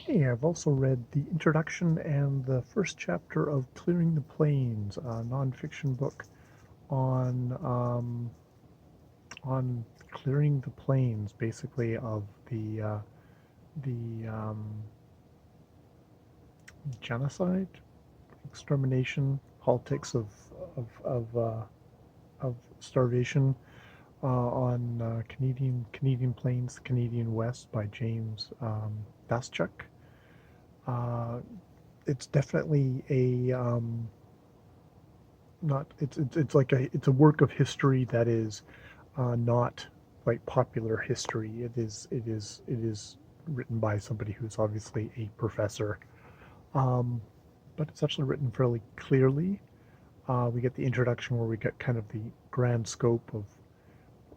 Hey, I've also read the introduction and the first chapter of Clearing the Plains, a nonfiction book on on clearing the plains, basically of the genocide, extermination, politics of starvation on Canadian plains, the Canadian West by James Daschuk. Uh, it's definitely a not it's like it's a work of history that is not like popular history. It is written by somebody who's obviously a professor, um, but it's actually written fairly clearly. We get the introduction where we get kind of the grand scope of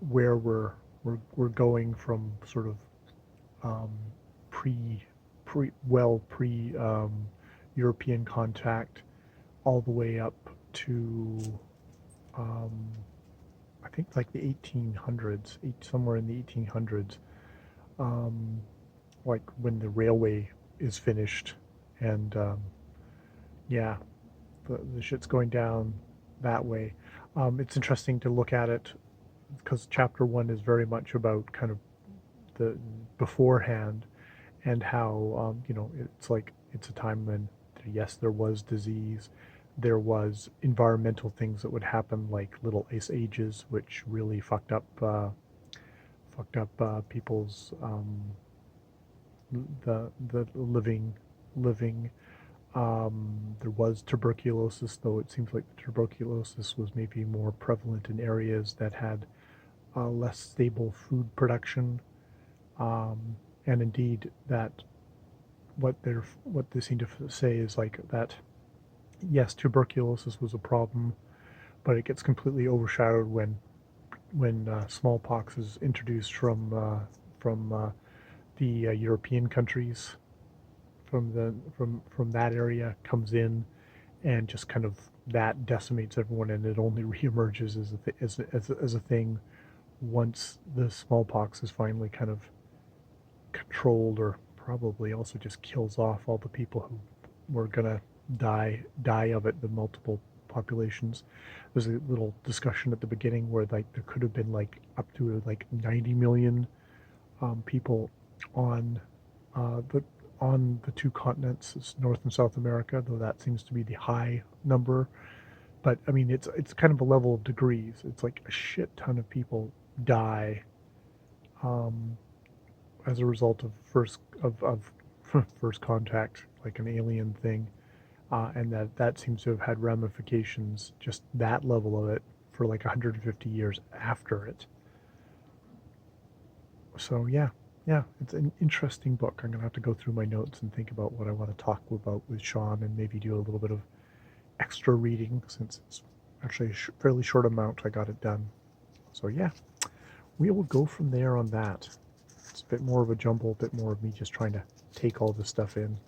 where we're going from sort of um, pre pre European contact all the way up to um, I think like the 1800s, somewhere in the 1800s, um, like when the railway is finished, and yeah, the shit's going down that way. It's interesting to look at it because chapter one is very much about kind of the beforehand and how it's like it's a time when yes there was disease, there was environmental things that would happen like little ice ages which really fucked up people's the living. There was tuberculosis, though it seems like the tuberculosis was maybe more prevalent in areas that had less stable food production. And indeed, that what they seem to say is like that. Yes, tuberculosis was a problem, but it gets completely overshadowed when smallpox is introduced from the European countries, from that area comes in, and just kind of that decimates everyone, and it only reemerges as a thing once the smallpox is finally kind of controlled, or probably also just kills off all the people who were gonna die of it, the multiple populations. There's a little discussion at the beginning where like there could have been like up to like 90 million people on the two continents, it's North and South America, though that seems to be the high number. But I mean, it's kind of a level of degrees. It's like a shit ton of people die um, as a result of first contact, like an alien thing, and that seems to have had ramifications. Just that level of it for like 150 years after it. So yeah, it's an interesting book. I'm gonna have to go through my notes and think about what I want to talk about with Sean, and maybe do a little bit of extra reading since it's actually a fairly short amount. I got it done. So yeah, we will go from there on that. It's a bit more of a jumble, a bit more of me just trying to take all this stuff in.